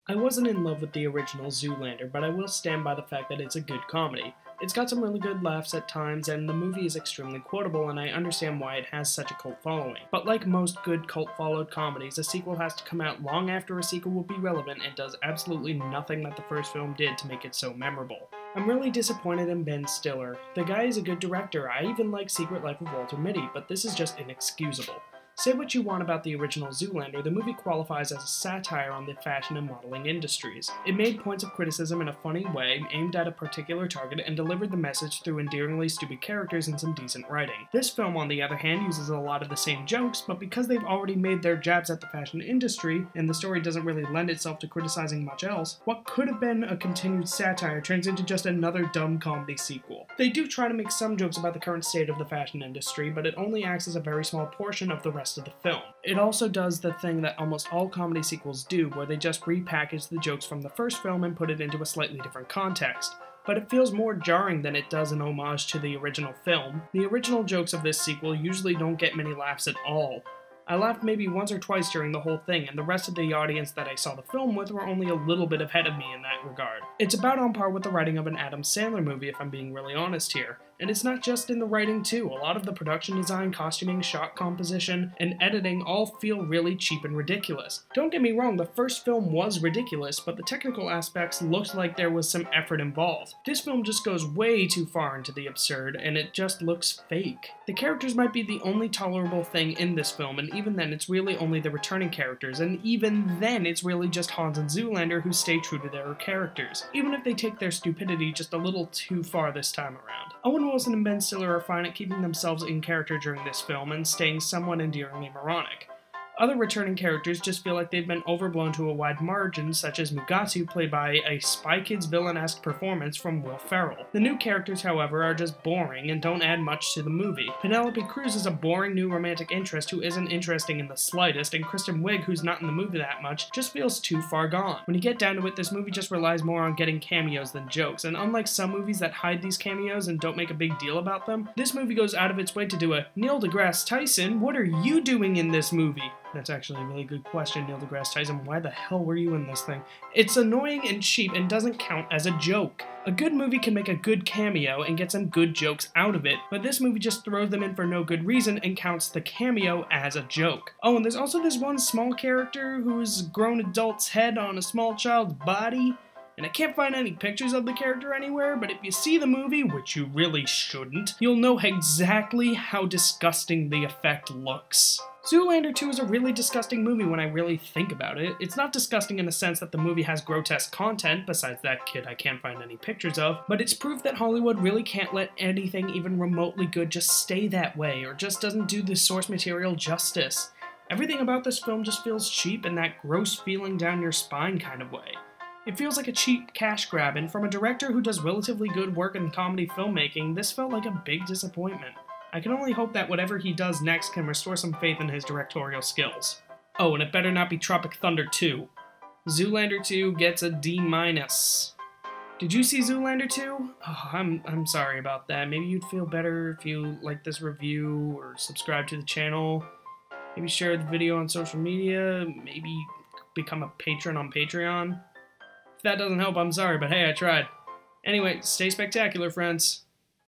I wasn't in love with the original Zoolander, but I will stand by the fact that it's a good comedy. It's got some really good laughs at times, and the movie is extremely quotable, and I understand why it has such a cult following. But like most good cult-followed comedies, a sequel has to come out long after a sequel will be relevant and does absolutely nothing that the first film did to make it so memorable. I'm really disappointed in Ben Stiller. The guy is a good director. I even like Secret Life of Walter Mitty, but this is just inexcusable. Say what you want about the original Zoolander, the movie qualifies as a satire on the fashion and modeling industries. It made points of criticism in a funny way, aimed at a particular target, and delivered the message through endearingly stupid characters and some decent writing. This film, on the other hand, uses a lot of the same jokes, but because they've already made their jabs at the fashion industry, and the story doesn't really lend itself to criticizing much else, what could have been a continued satire turns into just another dumb comedy sequel. They do try to make some jokes about the current state of the fashion industry, but it only acts as a very small portion of the rest of the film. It also does the thing that almost all comedy sequels do, where they just repackage the jokes from the first film and put it into a slightly different context. But it feels more jarring than it does an homage to the original film. The original jokes of this sequel usually don't get many laughs at all. I laughed maybe once or twice during the whole thing, and the rest of the audience that I saw the film with were only a little bit ahead of me in that regard. It's about on par with the writing of an Adam Sandler movie, if I'm being really honest here. And it's not just in the writing too. A lot of the production design, costuming, shot composition, and editing all feel really cheap and ridiculous. Don't get me wrong, the first film was ridiculous, but the technical aspects looked like there was some effort involved. This film just goes way too far into the absurd, and it just looks fake. The characters might be the only tolerable thing in this film, and even then it's really only the returning characters, and even then it's really just Hans and Zoolander who stay true to their characters, even if they take their stupidity just a little too far this time around. Owen Wilson and Ben Stiller are fine at keeping themselves in character during this film and staying somewhat endearingly moronic. Other returning characters just feel like they've been overblown to a wide margin, such as Mugatu, played by a Spy Kids villain-esque performance from Will Ferrell. The new characters, however, are just boring and don't add much to the movie. Penelope Cruz is a boring new romantic interest who isn't interesting in the slightest, and Kristen Wiig, who's not in the movie that much, just feels too far gone. When you get down to it, this movie just relies more on getting cameos than jokes, and unlike some movies that hide these cameos and don't make a big deal about them, this movie goes out of its way to do a Neil deGrasse Tyson, what are you doing in this movie? That's actually a really good question, Neil deGrasse Tyson. Why the hell were you in this thing? It's annoying and cheap and doesn't count as a joke. A good movie can make a good cameo and get some good jokes out of it, but this movie just throws them in for no good reason and counts the cameo as a joke. Oh, and there's also this one small character who's a grown adult's head on a small child's body. And I can't find any pictures of the character anywhere, but if you see the movie, which you really shouldn't, you'll know exactly how disgusting the effect looks. Zoolander 2 is a really disgusting movie when I really think about it. It's not disgusting in the sense that the movie has grotesque content, besides that kid I can't find any pictures of, but it's proof that Hollywood really can't let anything even remotely good just stay that way, or just doesn't do the source material justice. Everything about this film just feels cheap in that gross feeling down your spine kind of way. It feels like a cheap cash grab, and from a director who does relatively good work in comedy filmmaking, this felt like a big disappointment. I can only hope that whatever he does next can restore some faith in his directorial skills. Oh, and it better not be Tropic Thunder 2. Zoolander 2 gets a D-. Did you see Zoolander 2? Oh, I'm sorry about that. Maybe you'd feel better if you liked this review or subscribe to the channel. Maybe share the video on social media. Maybe become a patron on Patreon. If that doesn't help, I'm sorry, but hey, I tried. Anyway, stay spectacular, friends.